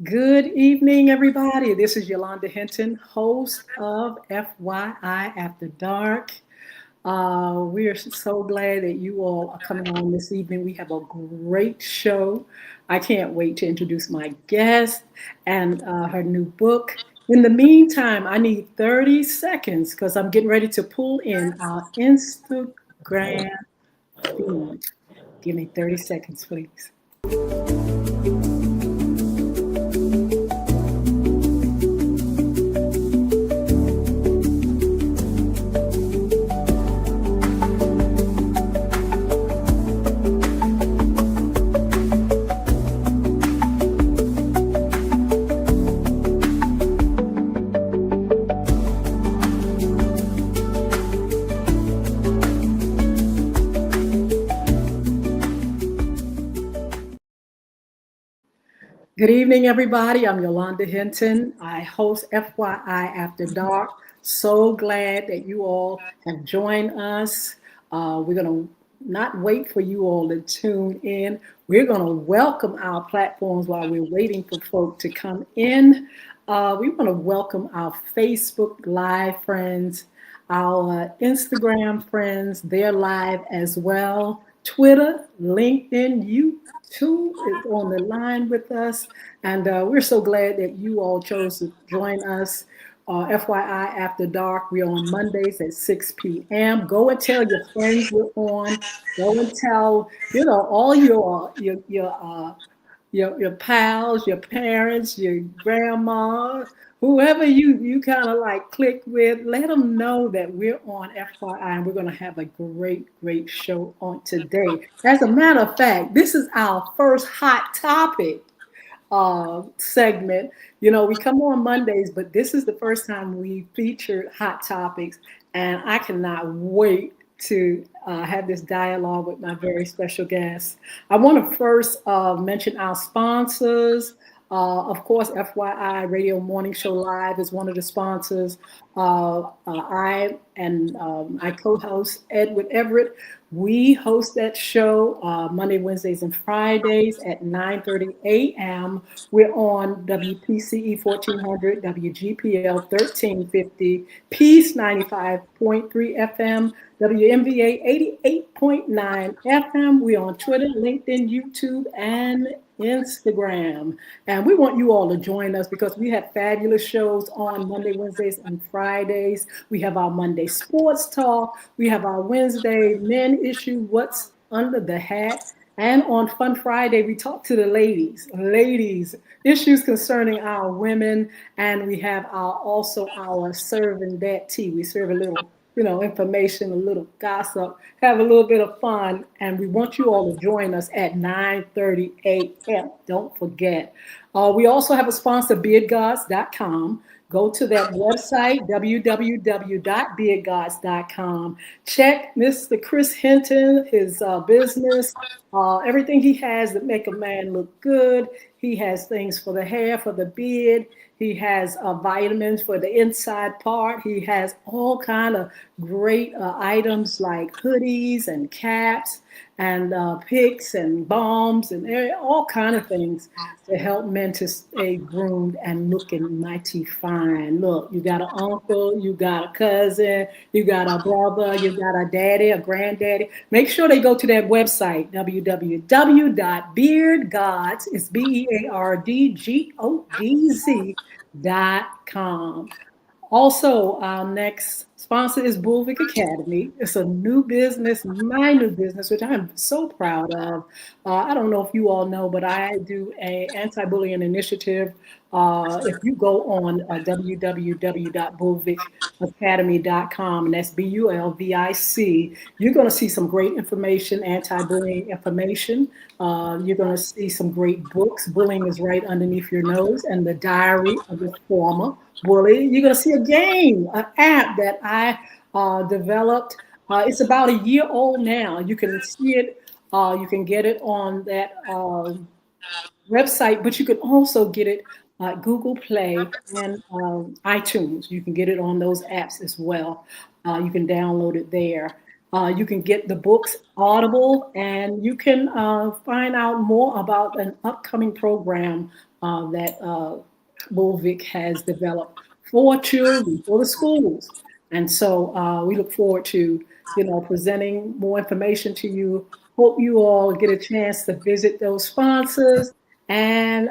Good evening, everybody. This is Yolanda Hinton, host of FYI After Dark. We are so glad that you all are coming on this evening. We have a great show. I can't wait to introduce my guest and her new book. In the meantime, I need 30 seconds because I'm getting ready to pull in our Instagram feed. Give me 30 seconds, please. Good evening, everybody. I'm Yolanda Hinton. I host FYI After Dark. So glad that you all have joined us. We're going to not wait for you all to tune in. We're going to welcome our platforms while we're waiting for folk to come in. We want to welcome our Facebook Live friends, our Instagram friends. They're live as well. Twitter, LinkedIn, YouTube is on the line with us. And we're so glad that you all chose to join us. FYI After Dark, we're on Mondays at 6 p.m. Go and tell your friends we're on. Go and tell, all your pals, your parents, your grandma, whoever you kind of like click with, let them know that we're on FYI and we're going to have a great show on today. As a matter of fact, this is our first hot topic segment. We come on Mondays, but this is the first time we featured hot topics, and I cannot wait to have this dialogue with my very special guest. I want to first mention our sponsors. Of course, FYI Radio Morning Show Live is one of the sponsors. I and my co-host Edward Everett, we host that show Monday, Wednesdays, and Fridays at 9:30 a.m. We're on WPCE 1400, WGPL 1350, Peace 95.3 FM, WMVA 88.9 FM. We're on Twitter, LinkedIn, YouTube, and Instagram. And we want you all to join us because we have fabulous shows on Monday, Wednesdays, and Fridays. We have our Monday Sports Talk. We have our Wednesday Men Issue, What's Under the Hat. And on Fun Friday, we talk to the ladies, issues concerning our women. And we have also our serving that tea. We serve a little information, a little gossip, have a little bit of fun, and we want you all to join us at 9:30 a.m. Don't forget. We also have a sponsor, beardgods.com. Go to that website, www.beardgods.com. Check Mr. Chris Hinton, his business, everything he has that make a man look good. He has things for the hair, for the beard. He has vitamins for the inside part. He has all kind of great items like hoodies and caps and picks and balms and all kind of things to help men to stay groomed and looking mighty fine. Look, you got an uncle, you got a cousin, you got a brother, you got a daddy, a granddaddy. Make sure they go to that website, www.beardgods, it's BEARDGODZ.com. Also, our next sponsor is Bulvick Academy. It's a new business, my new business, which I'm so proud of. I don't know if you all know, but I do a anti-bullying initiative. If you go on www.bulvickacademy.com, and that's BULVIC, you're going to see some great information, anti-bullying information. You're going to see some great books. Bullying is right underneath your nose, and the diary of the former bully. You're going to see a game, an app that I developed. It's about a year old now. You can see it. You can get it on that website, but you can also get it Google Play and iTunes. You can get it on those apps as well. You can download it there. You can get the books Audible, and you can find out more about an upcoming program that Volvic has developed for children, for the schools. And so we look forward to, presenting more information to you. Hope you all get a chance to visit those sponsors and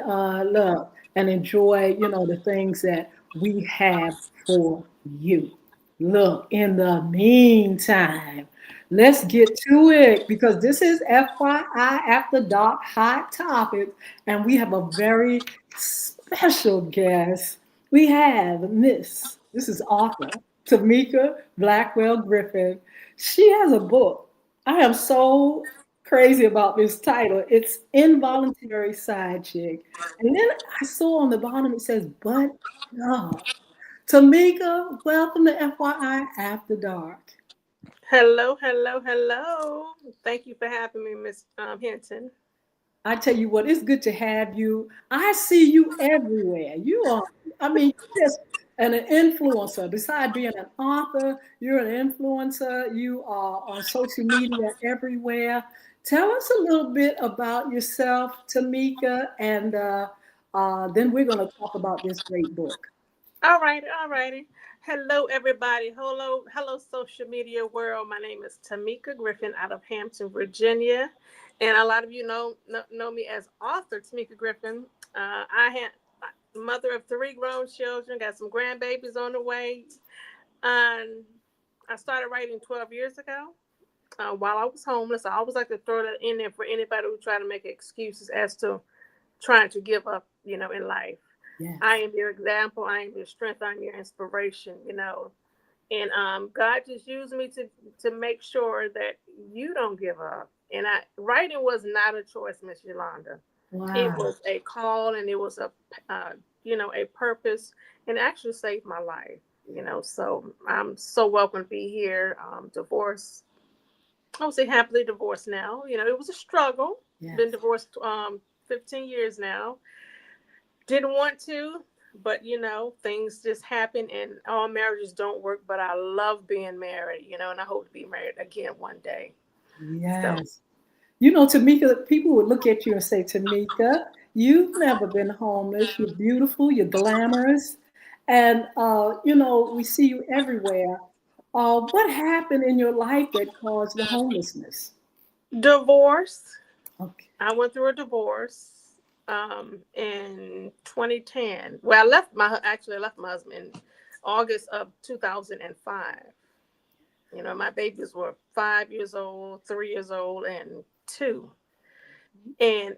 look and enjoy, the things that we have for you. Look, in the meantime, let's get to it because this is FYI After Dark Hot Topics, and we have a very special guest. We have this is author Tamika Blackwell-Griffin. She has a book. I am so crazy about this title. It's Involuntary Side Chick. And then I saw on the bottom it says, but God. Tamika, welcome to FYI After Dark. Hello, hello, hello. Thank you for having me, Miss Hinton. I tell you what, it's good to have you. I see you everywhere. You are, you're just an influencer. Besides being an author, you're an influencer. You are on social media everywhere. Tell us a little bit about yourself, Tamika, and then we're going to talk about this great book. All righty, all righty. Hello, everybody. Hello, hello, social media world. My name is Tamika Griffin out of Hampton, Virginia, and a lot of you know me as author Tamika Griffin. I had mother of 3 grown children, got some grandbabies on the way, and I started writing 12 years ago. While I was homeless, I always like to throw that in there for anybody who try to make excuses as to trying to give up, in life. Yes. I am your example. I am your strength. I'm your inspiration, And God just used me to make sure that you don't give up. And writing was not a choice, Miss Yolanda. It Wow. was a call, and it was a purpose, and it actually saved my life. So I'm so welcome to be here. Divorced, I would say happily divorced now. It was a struggle. Yes. Been divorced 15 years now. Didn't want to, but things just happen, and all marriages don't work. But I love being married, and I hope to be married again one day. So, Yes. Tamika, people would look at you and say, Tamika, you've never been homeless. You're beautiful, you're glamorous. And, we see you everywhere. What happened in your life that caused the homelessness? divorce. Okay. I went through a divorce in 2010. Well, I left my husband in August of 2005. My babies were 5 years old, 3 years old, and 2. And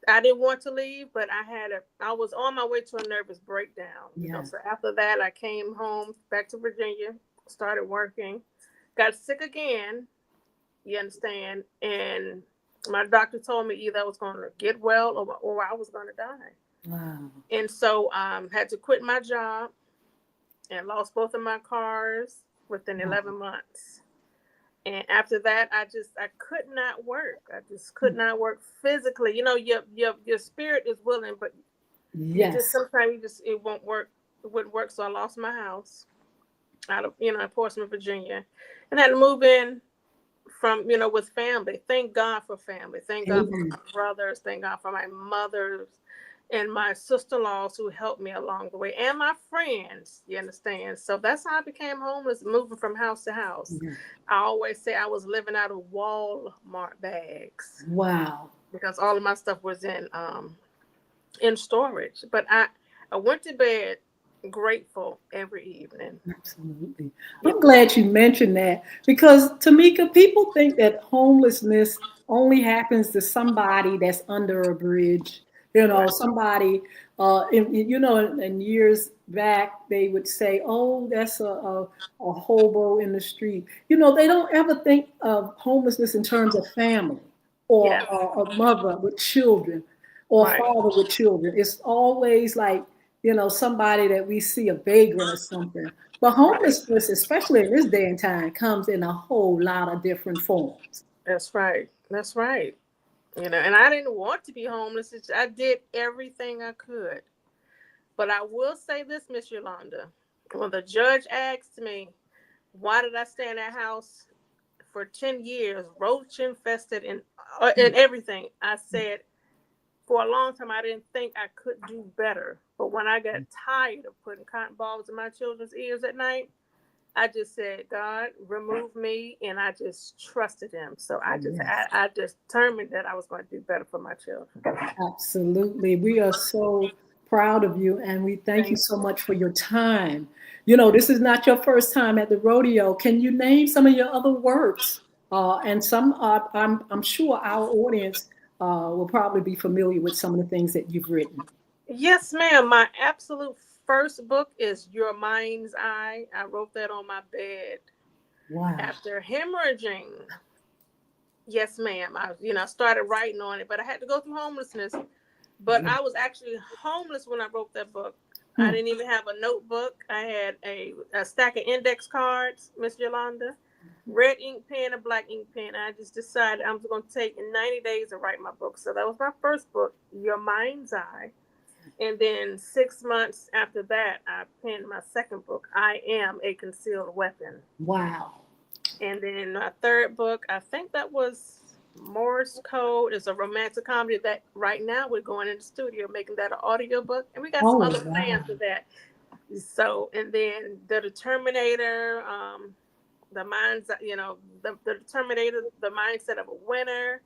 I didn't want to leave, but I was on my way to a nervous breakdown. Yes. So after that, I came home back to Virginia, started working, got sick again. You understand? And my doctor told me either I was going to get well, or I was going to die. Wow. And so had to quit my job and lost both of my cars within Wow. 11 months. And after that, I could not work. I just could not work physically. Your spirit is willing, but Yes. sometimes it won't work. It wouldn't work. So I lost my house out of in Portsmouth, Virginia, and had to move in from with family. Thank God for family. Thank God for Amen. my brothers. Thank God for my mothers and my sister-in-laws who helped me along the way, and my friends. You understand? So that's how I became homeless, moving from house to house. Yes. I always say I was living out of Walmart bags Wow. because all of my stuff was in storage. But I went to bed grateful every evening. Absolutely. Yeah. I'm glad you mentioned that because, Tamika, people think that homelessness only happens to somebody that's under a bridge. Right. Somebody, in years back, they would say, oh, that's a hobo in the street. They don't ever think of homelessness in terms of family or Yes. a mother with children or a Right. father with children. It's always like, somebody that we see a vagrant or something. But Right. homelessness, especially in this day and time, comes in a whole lot of different forms. That's right. That's right. And I didn't want to be homeless. I did everything I could. But I will say this, Miss Yolanda. When the judge asked me, why did I stay in that house for 10 years, roach infested and everything, I said, for a long time, I didn't think I could do better. But when I got tired of putting cotton balls in my children's ears at night, I just said, God, remove me, and I just trusted him. So I just determined that I was going to do better for my children. Absolutely. We are so proud of you, and we thank you so much for your time. You know, this is not your first time at the rodeo. Can you name some of your other works? And some, I'm sure our audience will probably be familiar with some of the things that you've written. Yes, ma'am. My absolute first book is Your Mind's Eye. I wrote that on my bed. Wow. After hemorrhaging. Yes, ma'am. I started writing on it, but I had to go through homelessness. But I was actually homeless when I wrote that book. I didn't even have a notebook. I had a stack of index cards, Miss Yolanda, red ink pen, a black ink pen. I just decided I was going to take 90 days to write my book. So that was my first book, Your Mind's Eye. And then 6 months after that, I penned my second book, I Am a Concealed Weapon. Wow. And then my third book, I think that was Morse Code. It's a romantic comedy that right now we're going in the studio making that an audio book. And we got some other plans for that. So, and then the Determinator, the minds, the Determinator, the mindset of a winner,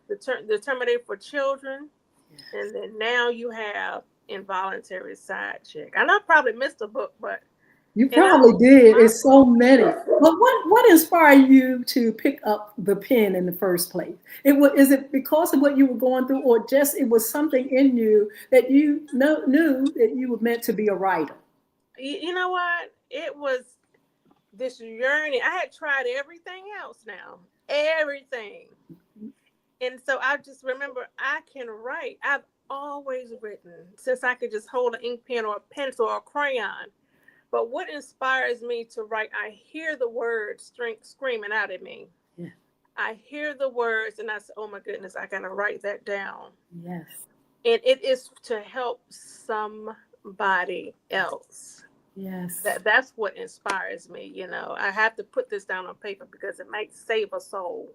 the Terminator for children. And then now you have Involuntary Side-CHCK. I know I probably missed a book, but you probably did. It's so many. But what inspired you to pick up the pen in the first place? Is it because of what you were going through, or just it was something in you that you knew that you were meant to be a writer? You know what? It was this yearning. I had tried everything else now. Everything. And so I just remember I can write. I've always written since I could just hold an ink pen or a pencil or a crayon. But what inspires me to write, I hear the words screaming out at me. Yeah. I hear the words and I say, oh my goodness, I got to write that down. Yes. And it is to help somebody else. Yes. That's what inspires me. I have to put this down on paper because it might save a soul.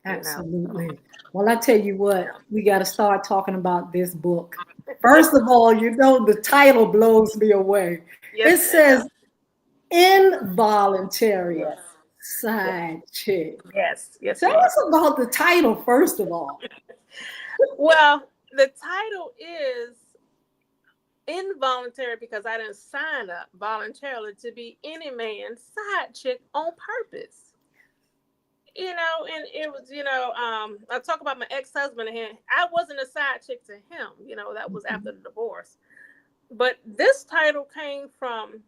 Absolutely. Well, I tell you what, we got to start talking about this book. First of all, the title blows me away. Yes, it says Involuntary Side-CHCK. Yes. Tell us about the title, first of all. Well, the title is involuntary because I didn't sign up voluntarily to be any man's side chick on purpose. And it was, I talk about my ex-husband and I wasn't a side chick to him, that was after the divorce. But this title came from,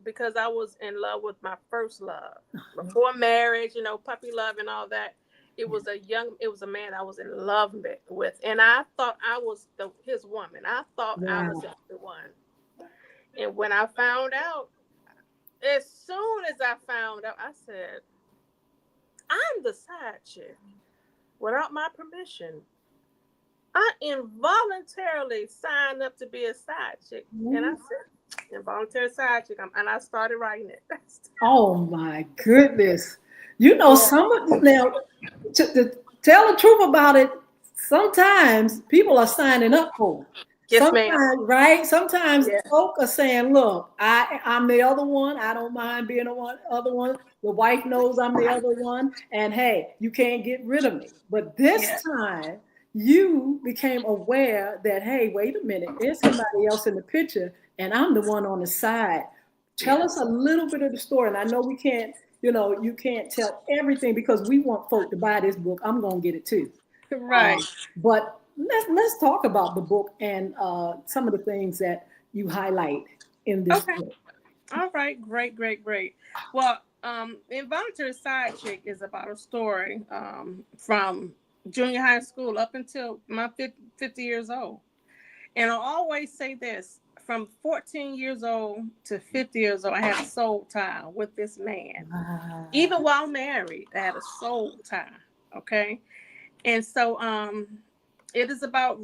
because I was in love with my first love. Before marriage, puppy love and all that. It was a man I was in love with. And I thought I was his woman. I thought I was the one. And when I found out, as soon as I found out, I said, I'm the side chick without my permission. I involuntarily signed up to be a side chick. And I said, involuntary side chick. And I started writing it. Oh my goodness. Some of now, to tell the truth about it, sometimes people are signing up for it. Yes, sometimes, ma'am. Right? Sometimes folk are saying, look, I'm the other one. I don't mind being the other one. The wife knows I'm the other one. And hey, you can't get rid of me. But this time, you became aware that, hey, wait a minute, there's somebody else in the picture, and I'm the one on the side. Tell us a little bit of the story. And I know we can't, you can't tell everything because we want folk to buy this book. I'm going to get it too. Right. But let's talk about the book and some of the things that you highlight in this book. All right. Great. Well, Involuntary Side-CHCK is about a story from junior high school up until my 50 years old. And I'll always say this, from 14 years old to 50 years old, I had a soul tie with this man. Even while married, I had a soul tie. Okay. And so it is about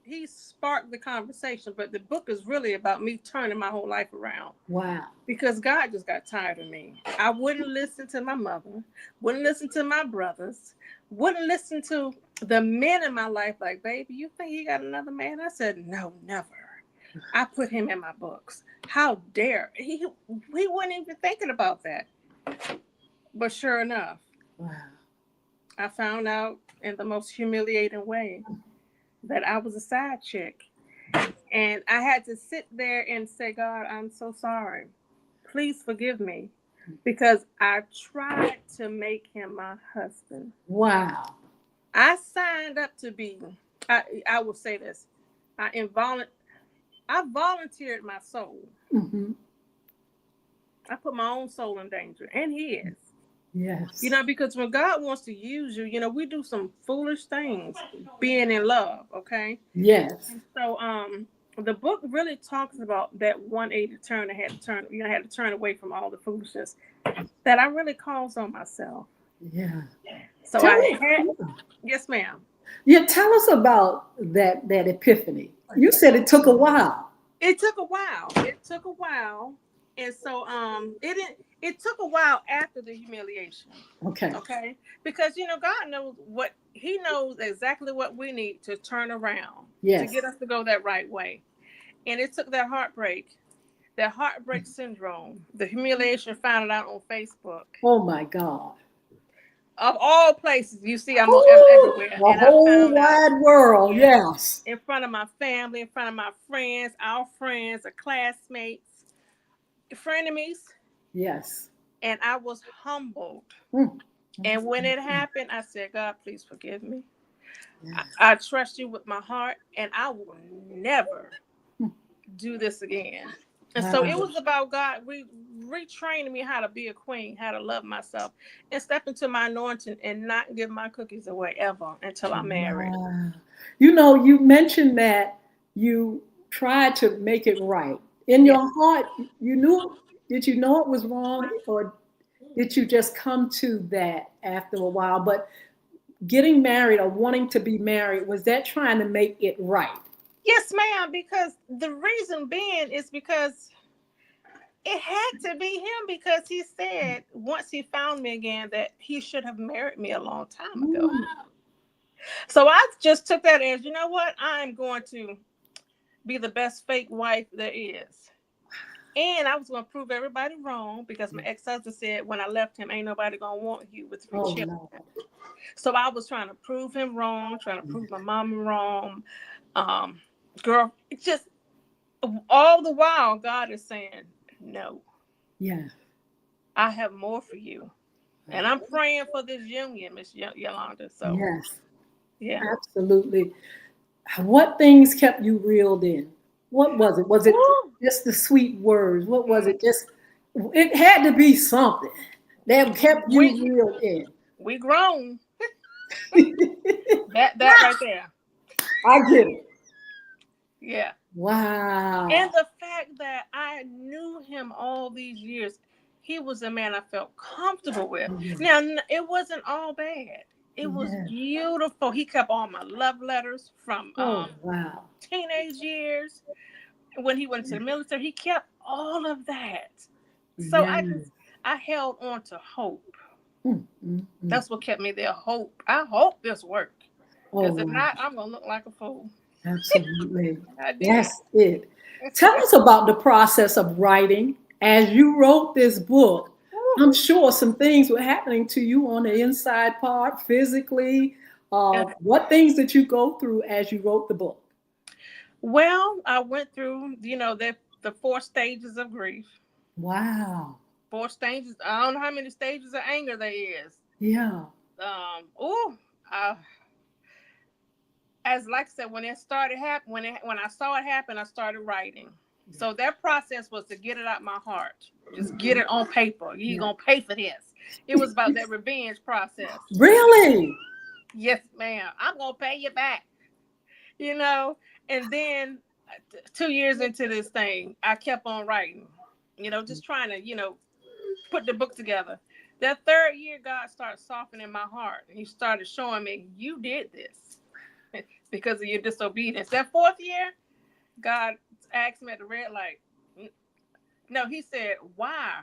he he sparked the conversation, but the book is really about me turning my whole life around. Wow. Because God just got tired of me. I wouldn't listen to my mother, wouldn't listen to my brothers, wouldn't listen to the men in my life. Like, baby, you think you got another man? I said, no, never. I put him in my books. How dare he wasn't even thinking about that. But sure enough, Wow. I found out in the most humiliating way that I was a side chick. And I had to sit there and say, God, I'm so sorry. Please forgive me. Because I tried to make him my husband. Wow. I signed up to be, I will say this, I volunteered my soul. Mm-hmm. I put my own soul in danger, and his. Yes. You know, because when God wants to use you, you know, we do some foolish things being in love, okay? Yes. And so the book really talks about that 180 turn. I had to turn away from all the foolishness that I really caused on myself. Yeah. So Tell I me. had, yes, ma'am. Yeah, tell us about that epiphany. You said it took a while. It took a while. And so it took a while after the humiliation. Okay. Okay? Because you know, God knows he knows exactly what we need to turn around to Yes. get us to go that right way. And it took that heartbreak syndrome, the humiliation, found out on Facebook. Oh my God. Of all places, you see, I'm Ooh, everywhere, the and I whole found out, wide world. yeah, Yes. in front of my family, in front of my friends, our classmates, frenemies, Yes. and I was humbled. Mm. And when it happened, I said, God, please forgive me. Yes. I trust you with my heart, and I will never Mm. do this again. And so it Wow. was about God retraining me how to be a queen, how to love myself, and step into my anointing and not give my cookies away ever until I'm married. Wow. You know, you mentioned that you tried to make it right. In Yeah. your heart, you knew, did you know it was wrong, or did you just come to that after a while? But getting married or wanting to be married, was that trying to make it right? Yes, ma'am, because the reason being is because it had to be him, because he said once he found me again that he should have married me a long time ago. Ooh. So I just took that as, you know what, I'm going to be the best fake wife there is. And I was going to prove everybody wrong, because my ex-husband said when I left him, ain't nobody going to want you with 3 Oh, children. no. So I was trying to prove him wrong, trying to prove my mama wrong. Um, Girl, it just all the while God is saying, no, Yeah. I have more for you. And I'm praying for this union, Miss Yolanda. So, Yes. yeah. Absolutely. What things kept you reeled in? What was it? Was it Woo! just the sweet words? What was it? Just, it had to be something that kept you We reeled in. we grown. I That right there. get it. Yeah. And Wow. the fact that I knew him all these years, he was a man I felt comfortable with. Yes. Now, it wasn't all bad. It was Yes. beautiful. He kept all my love letters from Oh, wow. teenage years. When he went to the military, he kept all of that. So Yes. I held on to hope. Mm, mm, mm. That's what kept me there. Hope. I hope this worked. Oh, Because if wow. not, I'm gonna look like a fool. Absolutely. I did. That's it. Tell us about the process of writing. As you wrote this book, I'm sure some things were happening to you on the inside part, physically. What things did you go through as you wrote the book? Well, I went through, the 4 stages of grief. Wow. 4 stages. I don't know how many stages of anger there is. Yeah. Oh, uh, as like I said, when it started happen, when I saw it happen, I started writing. So that process was to get it out my heart. Just get it on paper. You Yeah. gonna pay for this. It was about that revenge process. Really? Yes, ma'am. I'm gonna pay you back. You know. And then 2 years into this thing, I kept on writing. Just trying to put the book together. That third year, God started softening my heart. He started showing me, you did this. because of your disobedience. That fourth year, God asked me at the red light. No, he said, why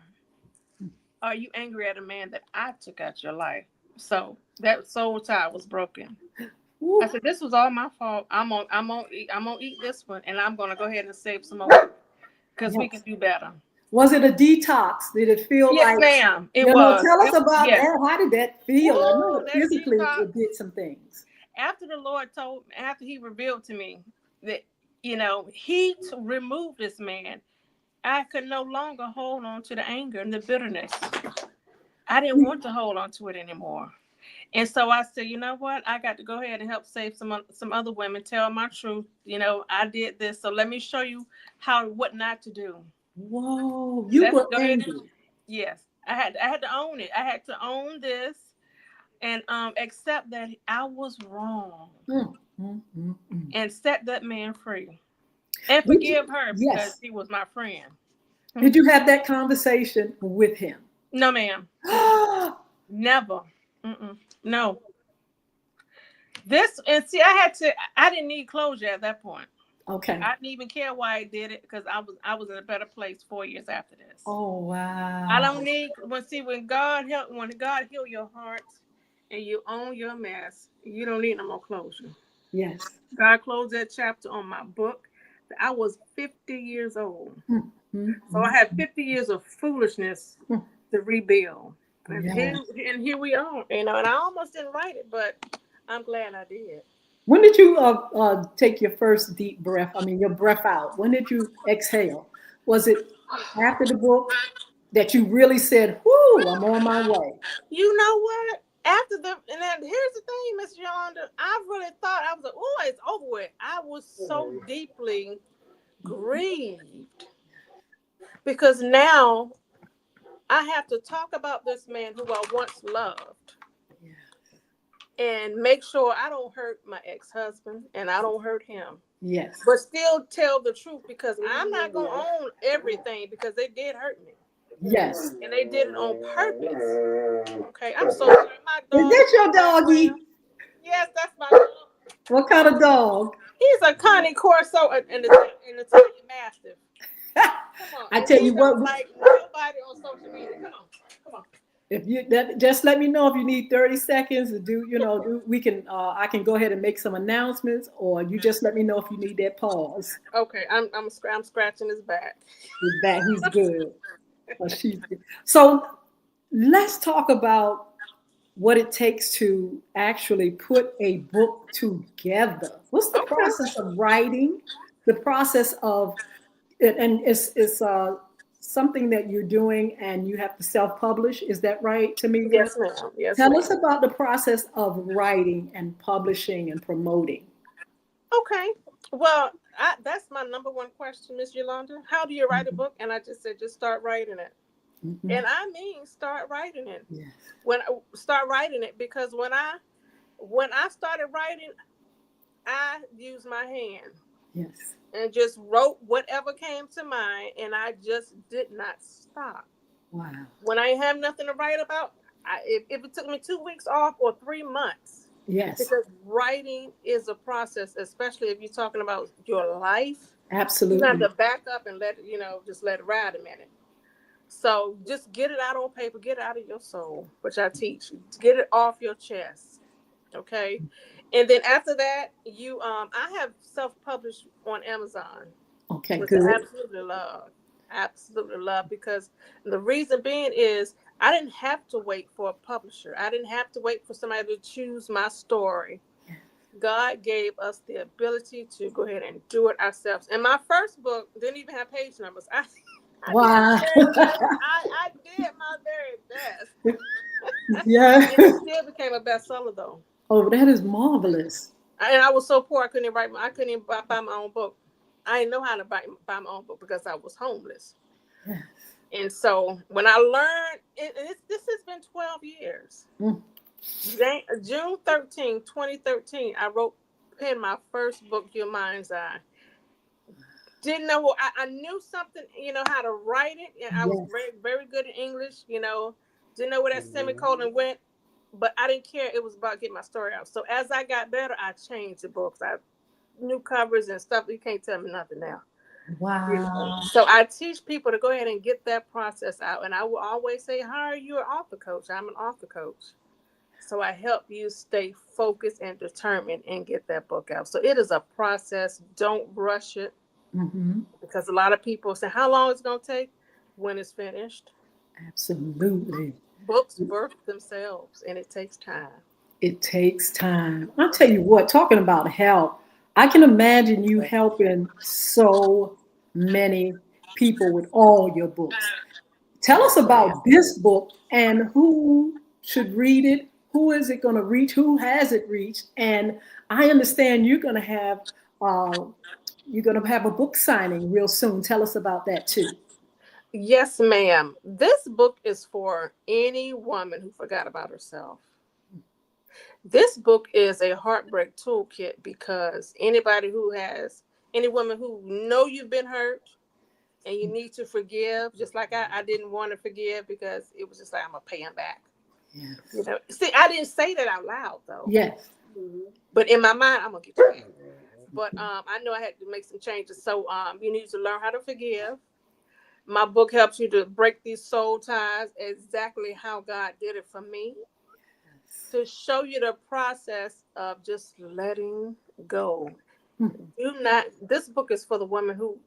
are you angry at a man that I took out your life? So that soul tie was broken. Woo. I said, this was all my fault. I'm gonna eat this one, and I'm gonna go ahead and save some more because we can Yes. do better. Was it a detox? Did it feel Yes, like, ma'am. It was. tell us about Yes. that. How did that feel? I know Woo, it that physically detox. it did some things. After the Lord after He revealed to me that He removed this man, I could no longer hold on to the anger and the bitterness. I didn't want to hold on to it anymore. And so I said, you know what? I got to go ahead and help save some other women, tell my truth. I did this, so let me show you what not to do. Whoa, you Let's were go ahead. angry. Yes, I had to own it. I had to own this and accept that I was wrong and set that man free and forgive her because Yes. he was my friend. Did you have that conversation with him? No, ma'am. Never. Mm-mm. No. This and see, I didn't need closure at that point. Okay. I didn't even care why I did it because I was in a better place 4 years after this. Oh I wow. don't need when God heal your heart and you own your mess, you don't need no more closure. Yes. God closed that chapter on my book. I was 50 years old. So I had 50 years of foolishness to rebuild. And Yeah. here we are, and I almost didn't write it, but I'm glad I did. When did you take your first deep breath? I mean, your breath out. When did you exhale? Was it after the book that you really said, "Whoo, I'm on my way"? You know what? After and then here's the thing, Miss Yolanda. I really thought I was like, oh, it's over with. I was so deeply grieved because now I have to talk about this man who I once loved and make sure I don't hurt my ex-husband and I don't hurt him. Yes. But still tell the truth because I'm not going to own everything because they did hurt me. Yes. And they did it on purpose. Okay, I'm so sorry. My Is dog that in your the background. doggy? Yes, that's my dog. What kind of dog? He's a Connie Corso and an Italian Mastiff. Come on. I And tell he you what, don't like nobody on social media. Come on. if you just let me know if you need 30 seconds to we can I can go ahead and make some announcements, or you just let me know if you need that pause. Okay, I'm scratching his back. He's back. He's good. She's good. So let's talk about what it takes to actually put a book together. What's the Okay. process of writing? The process of and it's something that you're doing and you have to self-publish. Is that right, Tamika? Yes, ma'am. Yes, Tell ma'am. us about the process of writing and publishing and promoting. Okay. Well, that's my number one question, Miss Yolanda. How do you write a book? And I just said, just start writing it. Mm-hmm. And I mean, start writing it. Yes. Start writing it because when I started writing, I used my hand Yes. and just wrote whatever came to mind, and I just did not stop. Wow. When I have nothing to write about, if it took me 2 weeks off or 3 months, Yes. because writing is a process, especially if you're talking about your life. You have Absolutely. to back up and just let it ride a minute. So just get it out on paper, get it out of your soul, which I teach. Get it off your chest. Okay. And then after that, I have self-published on Amazon, Okay, which I good. absolutely love. Absolutely love because the reason being is I didn't have to wait for a publisher. I didn't have to wait for somebody to choose my story. God gave us the ability to go ahead and do it ourselves. And my first book didn't even have page numbers. I did my Wow. very best. I did my very best. Yeah. And it still became a bestseller though. Oh, that is marvelous. And I was so poor I couldn't even buy my own book. I didn't know how to buy my own book because I was homeless. Yes. And so when I learned, this has been 12 years. June 13, 2013, I penned my first book, Your Mind's Eye. Didn't know, I knew something, how to write it. And I was Yes. very, very good in English, didn't know where that semicolon went. but I didn't care. It was about getting my story out. So as I got better, I changed the books. I new covers and stuff. You can't tell me nothing now. Wow. So I teach people to go ahead and get that process out. And I will always say, hire you an author coach. I'm an author coach. So I help you stay focused and determined and get that book out. So it is a process. Don't rush it. Mm-hmm. Because a lot of people say, how long is it going to take? When it's finished. Absolutely. Books birth themselves and it takes time. It takes time. I'll tell you what, talking about help, I can imagine you helping so many people with all your books. Tell us Yes, ma'am. about this book and who should read it. Who is it going to reach? Who has it reached? And I understand uh, you're going to have a book signing real soon. Tell us about that too. Yes, ma'am. This book is for any woman who forgot about herself. This book is a heartbreak toolkit because any woman who know you've been hurt and you need to forgive, just like I didn't want to forgive because it was just like, I'm going to pay him back. Yes. You know, see, I didn't say that out loud though. Yes. But in my mind, I'm going to get you back. But I know I had to make some changes. So you need to learn how to forgive. My book helps you to break these soul ties exactly how God did it for me, to show you the process of just letting go. This book is for the woman who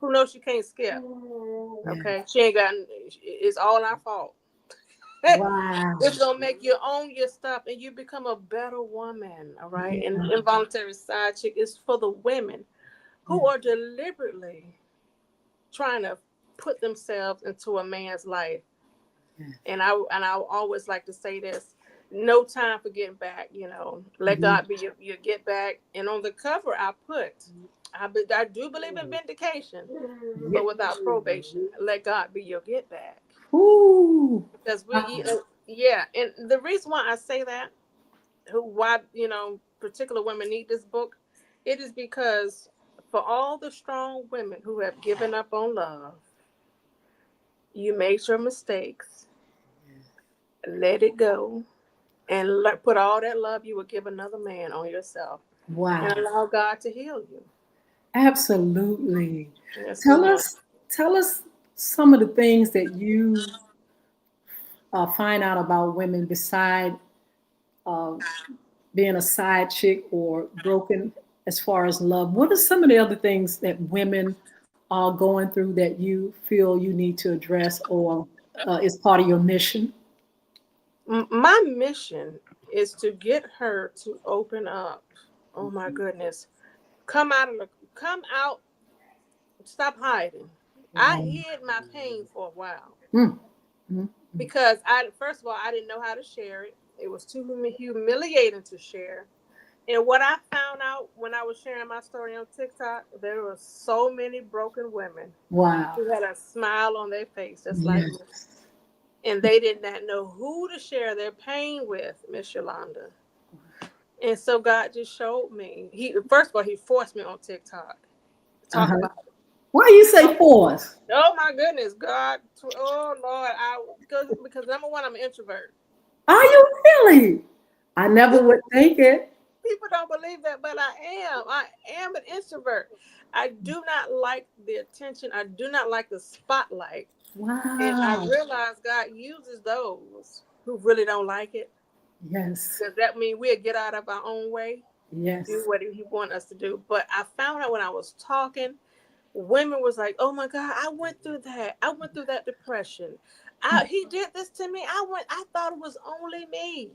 knows she can't skip. Okay. She ain't got, it's all our fault. Wow. It's going to make you own your stuff and you become a better woman. All right. And involuntary side chick is for the women who are deliberately trying to put themselves into a man's life. And I always like to say this: no time for getting back. You know, let God be your get back. And on the cover, I put, I do believe in vindication, but without probation. Let God be your get back. Ooh. Because and the reason why I say that, why particular women need this book, it is because for all the strong women who have given up on love, you made your mistakes, let it go, and put all that love you would give another man on yourself. Wow. And allow God to heal you. Absolutely. Yes, Tell ma'am. us, tell us some of the things that you find out about women beside uh, being a side chick or broken as far as love. What are some of the other things that women are going through that you feel you need to address or is part of your mission? My mission is to get her to open up. Oh my goodness. Come out, stop hiding. I hid my pain for a while Mm, mm, because first of all, I didn't know how to share it. It was too humiliating to share. And what I found out when I was sharing my story on TikTok, there were so many broken women wow. who had a smile on their face, just like me. Yes. And they did not know who to share their pain with, Miss Yolanda. And so God just showed me. First of all, he forced me on TikTok to talk Uh-huh. about it. Why you say force? Oh my goodness, God! Oh Lord, because number one, I'm an introvert. Are you really? I never would think it. People don't believe that, but I am. I am an introvert. I do not like the attention. I do not like the spotlight. And I Wow. realize God uses those who really don't like it. Yes. Does that mean we'll get out of our own way, do Yes. what he wants us to do? But I found out when I was talking, women was like, "Oh my God, I went through that. I went through that depression. He did this to me. I thought it was only me."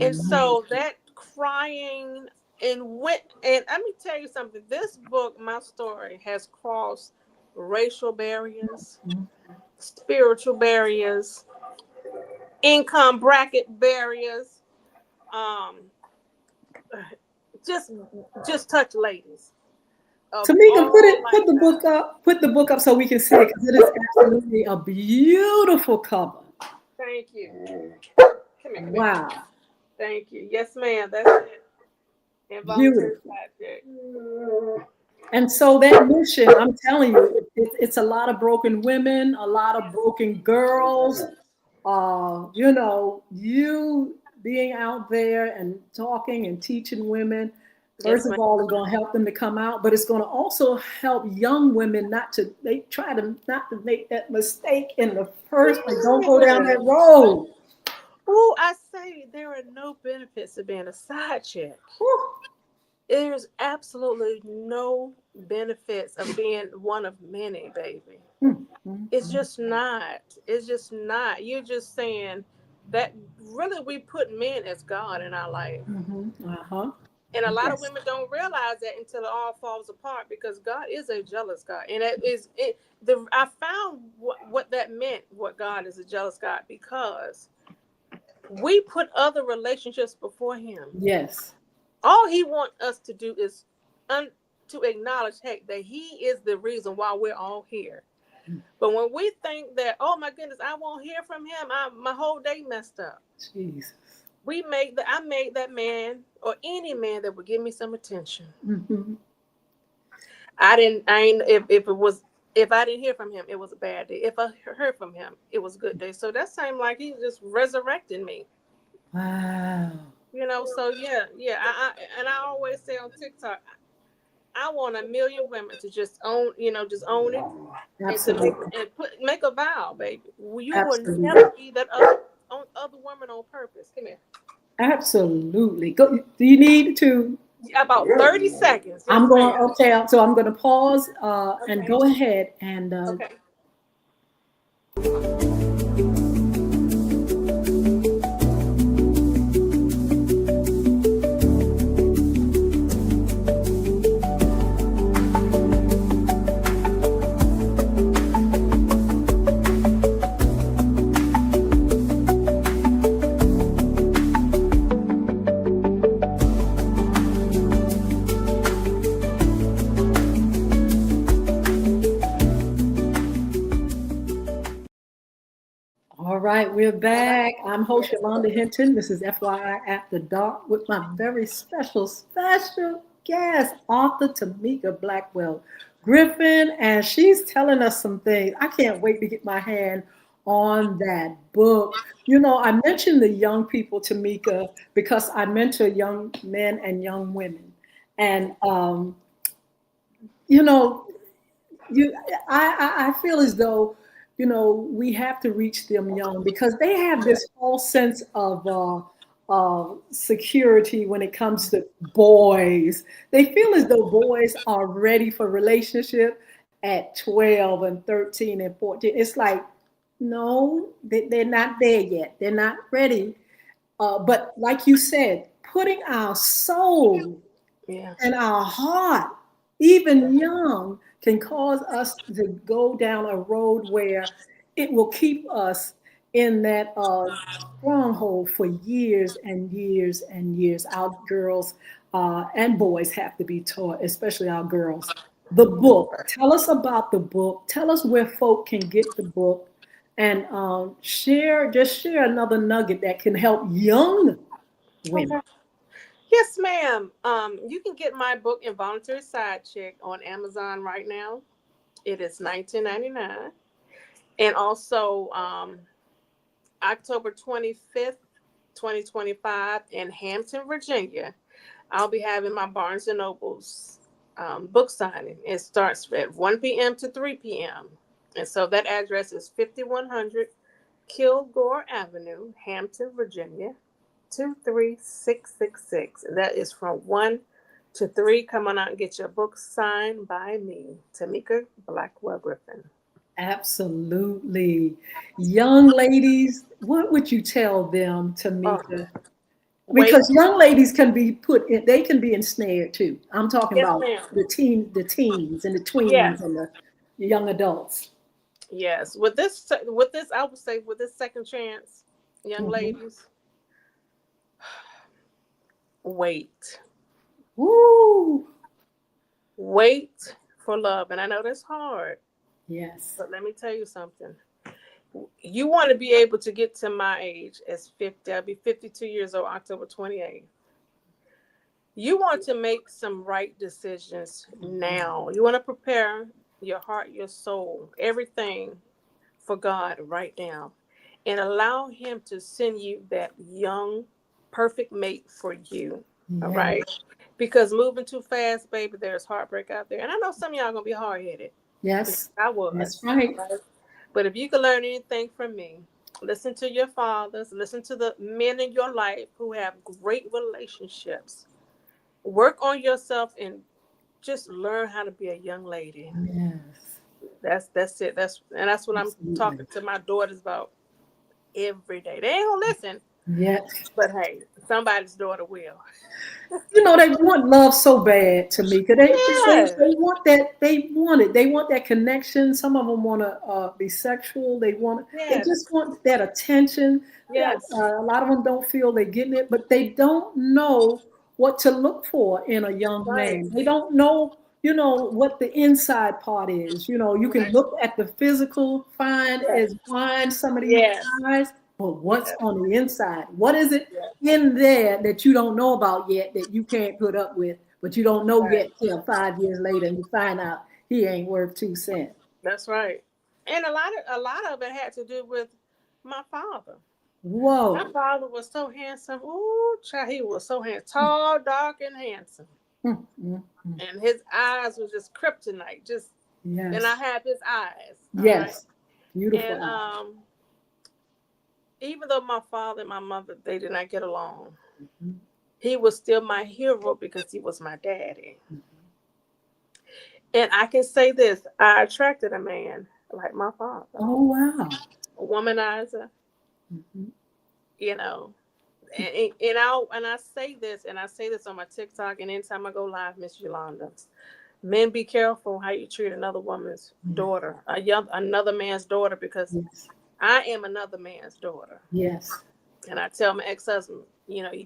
And so that crying and let me tell you something. This book, my story, has crossed racial barriers, spiritual barriers, income bracket barriers, um, just touch ladies of Tamika, all put the book lifestyles. up. Put the book up so we can see it because it is absolutely a beautiful cover. Thank you. Come here, come here. Wow. Thank you. Yes, ma'am. That's it. Involuntary Beautiful. side And so that mission, I'm telling you, it's a lot of broken women, a lot of broken girls, You being out there and talking and teaching women, first Yes, of ma'am. all, is going to help them to come out, but it's going to also help young women not to, they try to not to make that mistake in the first place. Don't go down that road. Oh, I say there are no benefits of being a side chick. Whew. There's absolutely no benefits of being one of many, baby. Mm, mm, It's mm, just not. It's just not. You're just saying that really we put men as God in our life. mhm, uh-huh. And a lot of Yes. women don't realize that until it all falls apart because God is a jealous God. And it is it the I found what that meant, what God is a jealous God, because we put other relationships before him. Yes. All he wants us to do is to acknowledge, heck, that he is the reason why we're all here. But when we think that, oh my goodness, I won't hear from him, my whole day messed up. Jesus. I made that man or any man that would give me some attention. Mm-hmm. I ain't if it was if I didn't hear from him, it was a bad day. If I heard from him, it was a good day. So that seemed like he just resurrected me. Wow. So yeah. And I always say on TikTok, I want a million women to just own, just own it and to Absolutely. make a vow, baby. You will Absolutely. never be that other woman on purpose. Come here. Absolutely. Go, do you need to? About 30 seconds. Yes, I'm going, ma'am. okay, so I'm going to pause and Okay. go ahead and Okay. all right, we're back. I'm host Yolanda Hinton. This is FYI After Dark with my very special guest, author Tamika Blackwell Griffin, and she's telling us some things. I can't wait to get my hand on that book. I mentioned the young people, Tamika, because I mentor young men and young women, and you know, you I feel as though we have to reach them young because they have this false sense of security when it comes to boys. They feel as though boys are ready for relationship at 12 and 13 and 14. It's like, no, they're not there yet. They're not ready. But like you said, putting our soul Yeah. and our heart, even young, can cause us to go down a road where it will keep us in that stronghold for years and years and years. Our girls and boys have to be taught, especially our girls. The book. Tell us about the book. Tell us where folk can get the book, and share another nugget that can help young women. Okay. Yes, ma'am. You can get my book Involuntary Side Chick on Amazon right now. It is 19.99. And also October 25th, 2025 in Hampton, Virginia, I'll be having my Barnes and Noble's book signing. It starts at 1 p.m. to 3 p.m. And so that address is 5100 Kilgore Avenue, Hampton, Virginia, 23666. And that is from 1 to 3. Come on out and get your book signed by me, Tamika Blackwell Griffin. Absolutely. Young ladies, what would you tell them, Oh, Tamika? wait. Because young ladies can be they can be ensnared too. I'm talking Yes, about ma'am. the teens and the tweens Yes. and the young adults. Yes. I would say with this second chance, young Mhm. ladies, wait. Woo! Wait for love. And I know that's hard, Yes. but let me tell you something. You want to be able to get to my age as 50. I'll be 52 years old October 28th. You want to make some right decisions now. You want to prepare your heart, your soul, everything for God right now. and allow him to send you that young, perfect mate for you. All Yeah. right. Because moving too fast, baby, there's heartbreak out there. And I know some of y'all gonna be hard headed. Yes. I That's was. right. Right? But if you can learn anything from me, listen to your fathers, listen to the men in your life who have great relationships. Work on yourself and just learn how to be a young lady. Yes. That's it. That's what I'm Absolutely. talking to my daughters about every day. They ain't gonna listen, Yeah. but hey, somebody's daughter will. You know, they want love so bad, Tamika. Yes. They want that. They want it. They want that connection. Some of them want to be sexual. They Yes. just want that attention. That Yes. a lot of them don't feel they're getting it, but they don't know what to look for in a young Right. man. They don't know, what the inside part is. You can Right. look at the physical, fine Yes. as wine, some of these Yes. guys, but what's Yes. on the inside? What is it Yes. in there that you don't know about yet that you can't put up with, but you don't know Right. yet till 5 years later and you find out he ain't worth 2 cents. That's right. And a lot of it had to do with my father. My Whoa. father was so handsome. Ooh, child, he was so handsome, tall, dark, and handsome. Mm, mm, mm. And his eyes was just kryptonite. Just and I Yes. have his eyes. All right. Yes. Beautiful And eye. even though my father and my mother they did not get along, Mhm, he was still my hero because he was my daddy. mhm. And I can say this: I attracted a man like my father, Oh, wow. a womanizer. Mhm. You know, and I say this on my TikTok and anytime I go live, Miss Yolanda. Men, be careful how you treat another woman's Yeah. daughter, another man's daughter, because Yes. I am another man's daughter. Yes. And I tell my ex-husband,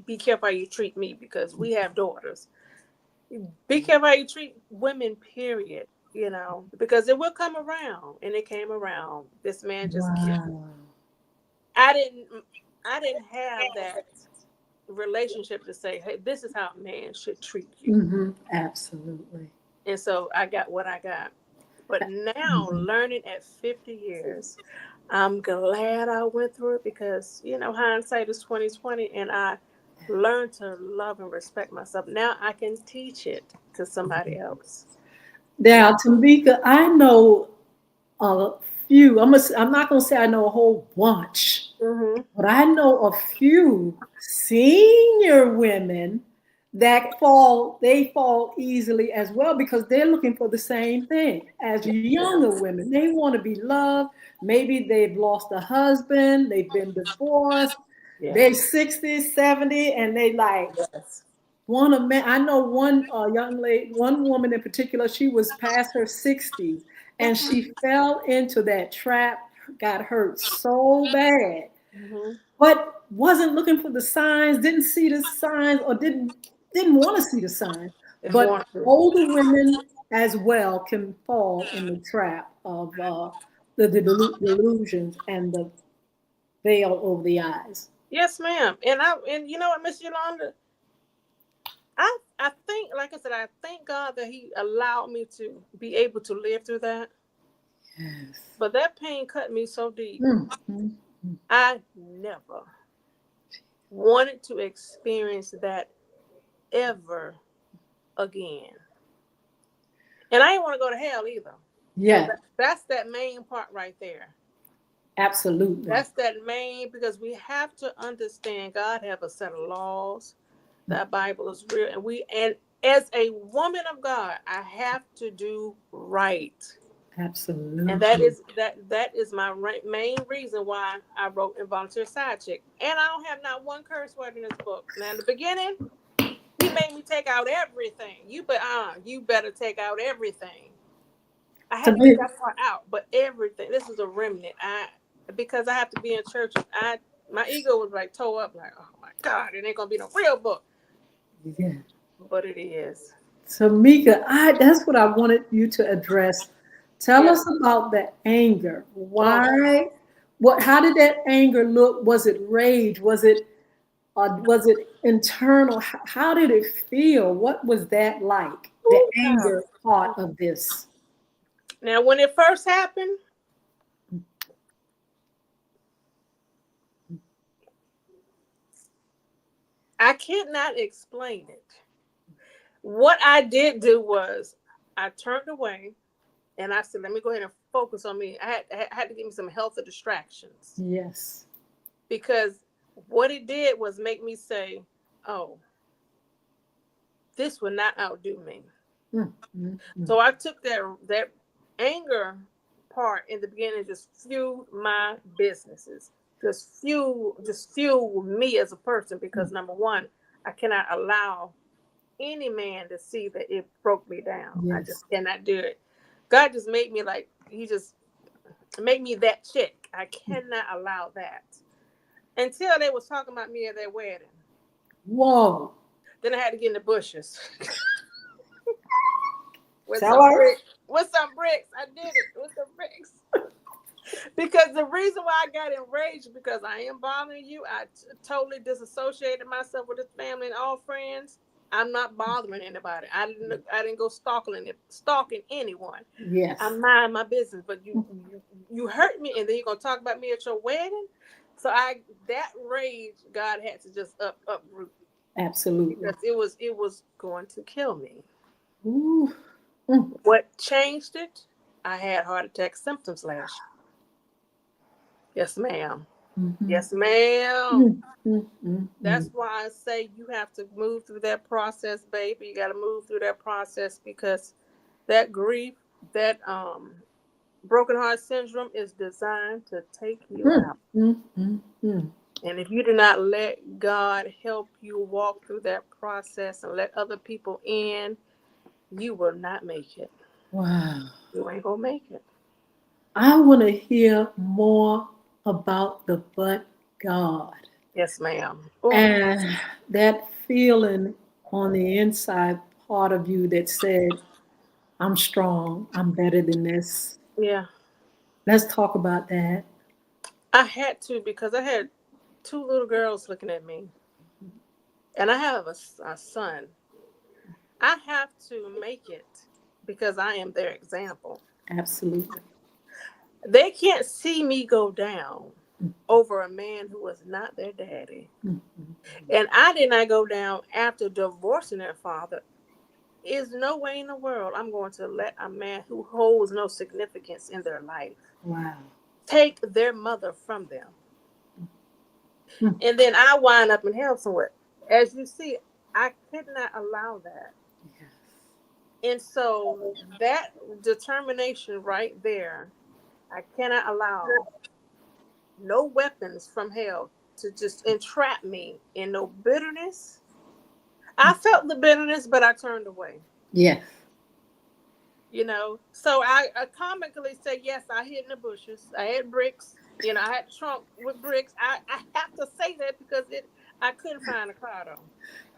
be careful how you treat me because we have daughters. Be careful how you treat women, period. Because it will come around, and it came around. This man just, Wow. I didn't, I didn't have that relationship to say, hey, this is how a man should treat you. Absolutely. And so I got what I got. But now, Mhm. learning at 50 years, I'm glad I went through it because, hindsight is 2020, and I learned to love and respect myself. Now I can teach it to somebody else. And Now, Tamika, I know a few. I'm not gonna say I know a whole bunch, hmm but I know a few senior women that they fall easily as well because they're looking for the same thing as yes, younger ma'am. women. They want to be loved. Maybe they've lost a husband, they've been divorced, they're Yes, 60, 70, and they like yes. want a man. I know one young lady, one woman in particular, she was past her 60s and hmm she fell into that trap, got hurt so bad hmm but wasn't looking for the signs, didn't see the signs, or didn't want to see the signs. It's But wonderful. older women as well can fall in the trap of the delusions and the veil over the eyes. Yes, ma'am. And you know what, Miss Yolanda? I think, like I said, I thank God that He allowed me to be able to live through that. Yes. But that pain cut me so deep. Mm, mm, mm. I never wanted to experience that ever again. And I didn't want to go to hell either. So Yeah, that's that main part right there. absolutely. That's that main because we have to understand God have a set of laws. That Bible is real, and as a woman of God, I have to do right. And Absolutely. that is my main reason why I wrote Involuntary Side Chick. And I don't have not one curse word in this book. Now in the beginning, he made me take out everything. You better take out everything. I To had to get me, that part out, but everything. This is a remnant. Because I have to be in church. My ego was like toe up, like oh my God, it ain't gonna be no real book, yeah. but it is. So Mika, that's what I wanted you to address. Tell Yeah. us about the anger. Oh, Why? How did that anger look? Was it rage? Was it internal? How did it feel? What was that like? The ooh, child. anger part of this. Now, when it first happened, I cannot explain it. What I did do was I turned away and I said, let me go ahead and focus on me. I had to give me some healthy distractions Yes. because what it did was make me say, oh, this will not outdo me. Mm, mm, mm. So I took that anger part in the beginning, just fueled my businesses, just fuel me as a person. Because number one, I cannot allow any man to see that it broke me down. I Yes. just cannot do it. God just made me like He just made me that chick. I cannot allow that until they was talking about me at their wedding. Whoa. Then I had to get in the bushes with Tell some her. bricks. With some bricks, I did it with some bricks. Because the reason why I got enraged because I am bothering you. I totally disassociated myself with this family and all friends. I'm not bothering anybody. I didn't go stalking anyone. I Yes. mind my business. But you hurt me, and then you're gonna talk about me at your wedding. So that rage God had to just uproot Absolutely. because it was going to kill me. Ooh. Mm, What changed it? I had heart attack symptoms last year. Yes, ma'am. mhm. Yes, ma'am. Mm, mm, mm, That's mm. why I say you have to move through that process, baby. You got to move through that process because that grief, that broken heart syndrome is designed to take you Mm, out. mm, mm, mm. And if you do not let God help you walk through that process and let other people in, you will not make it. Wow. You ain't gonna make it. I want to hear more about the but God Yes, ma'am. Oh, and that feeling on the inside part of you that said, I'm strong, I'm better than this. yeah. Let's talk about that. I had to because I had two little girls looking at me, and I have a son. I have to make it because I am their example. Absolutely. They can't see me go down over a man who was not their daddy. Mm, And I did not go down after divorcing their father. Is no way in the world I'm going to let a man who holds no significance in their life wow. take their mother from them. Mm, And then I wind up in hell somewhere. As you see, I could not allow that. yes. And so that determination right there, I cannot allow no weapons from hell to just entrap me in no bitterness. I felt the bitterness, but I turned away. Yes. So I comically say, yes, I hid in the bushes. I had bricks. I had the trunk with bricks. I have to say that because I couldn't find a car though.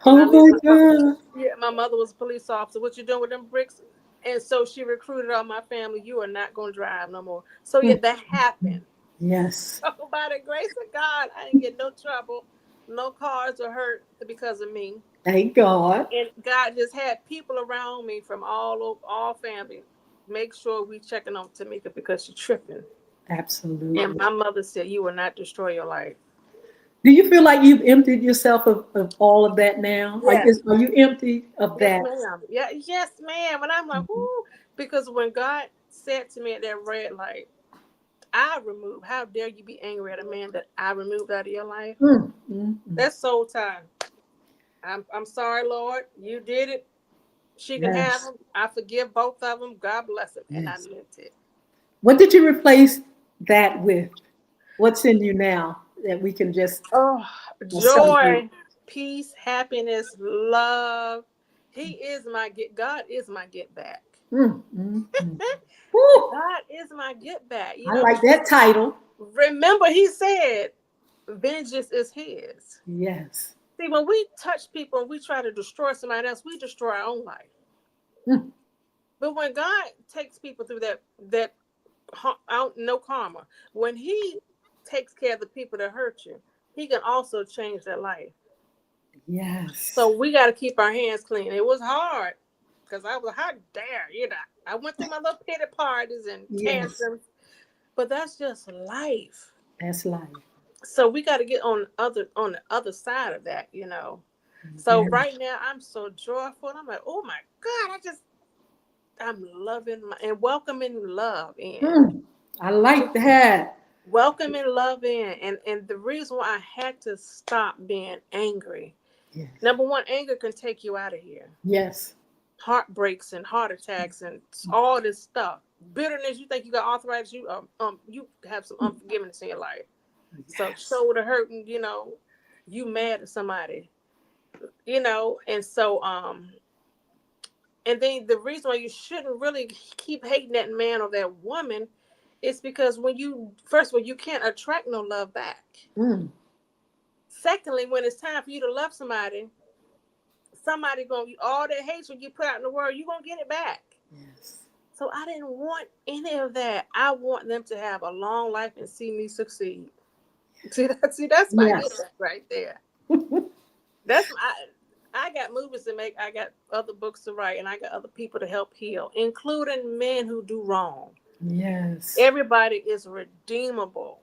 I Oh lived my with my mother. God. Yeah, my mother was a police officer. What you doing with them bricks? And so she recruited all my family. You are not going to drive no more. So yeah, Mm, that mm. happened. Yes. So by the grace of God, I didn't get no trouble. No cars were hurt because of me. Thank God. And God just had people around me from all over, all family. Make sure we checking on Tamika because she's tripping. And Absolutely. my mother said, "You will not destroy your life." Do you feel like you've emptied yourself of all of that now? Yes, Are you empty of yes, that? ma'am. Yeah, yes, ma'am. And I'm like, Mhm. "Whoo!" Because when God said to me at that red light, "I remove. How dare you be angry at a man that I removed out of your life?" Mm, mm, mm. That's soul time. I'm sorry, Lord. You did it. She can have Yes. them. I forgive both of them. God bless them. And I Yes. meant it. What did you replace that with? What's in you now that we can just Oh, celebrate? joy, peace, happiness, love. He is my get. God is my get back. Mm, mm, mm. Woo! God is my get back. I like that title. Remember, He said, "Vengeance is His." Yes. See, when we touch people and we try to destroy somebody else, we destroy our own life. Mm, But when God takes people through that no karma, when He takes care of the people that hurt you, He can also change their life. yes. So we got to keep our hands clean. It was hard because I was, how dare, I went through my little pity parties and Yes. tantrums, but that's just life. That's life. So we got to get on the other side of that. So right now I'm so joyful. I'm like, oh my God, I'm loving and welcoming love in. I like that. Welcoming love in. And the reason why I had to stop being angry. Yes. Number one, anger can take you out of here. Yes. Heartbreaks and heart attacks and all this stuff. Bitterness, you think you got arthritis, you have some unforgiveness in your life. Yes. So shoulder hurting, you mad at somebody, and so and then the reason why you shouldn't really keep hating that man or that woman is because first of all, you can't attract no love back. Secondly, when it's time for you to love somebody gonna all that hatred you put out in the world, you're gonna get it back. Yes. So I didn't want any of that. I want them to have a long life and see me succeed. See, that's my gift right there. That's I got movies to make. I got other books to write, and I got other people to help heal, including men who do wrong. Yes. Everybody is redeemable.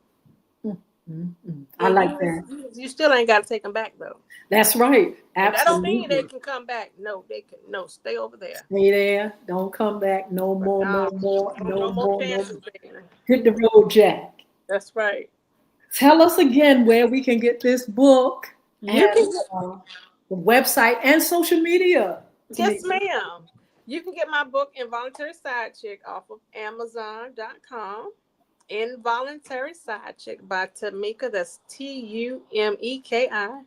I like that. You still ain't got to take them back though. That's right. And that don't mean Absolutely. they can come back. No, they can. No, stay over there. Stay there. Don't come back. No more. No more. No No more more. No chances, more. baby. Hit the road, Jack. That's right. Tell us again where we can get this book You and can. the website and social media. Yes, ma'am. You can get my book, Involuntary Side Chick, off of Amazon.com. Involuntary Side Chick by Tameka. That's TUMEKI.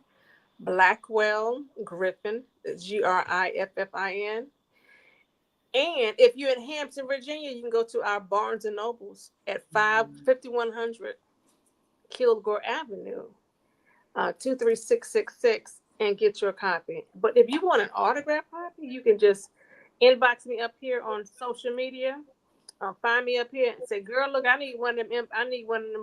Blackwell-Griffin. Griffin. And if you're in Hampton, Virginia, you can go to our Barnes and Nobles at 5100 Kilgore Avenue, 23666, and get your copy. But if you want an autograph copy, you can just inbox me up here on social media. Find me up here and say, "Girl, look, I need one of them